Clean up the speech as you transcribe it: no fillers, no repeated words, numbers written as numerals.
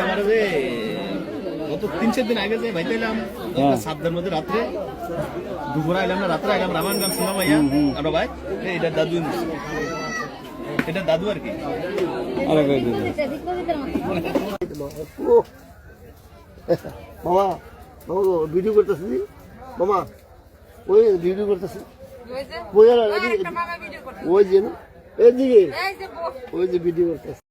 আমারে যে গত 3-4 দিন আগে যে ভাইতে এলাম সাতটার মধ্যে রাত্রে দুপুরে আইলাম না রাত্রে আইলাম রামানগঞ্জ সিনেমা ভাইয়া আর ভাই এটা দাদু এটা দাদু আর কি মামা মামা ভিডিও করতেছি মামা ওই ভিডিও করতেছি ওই যে না এদিকে ওই যে ভিডিও করতেছে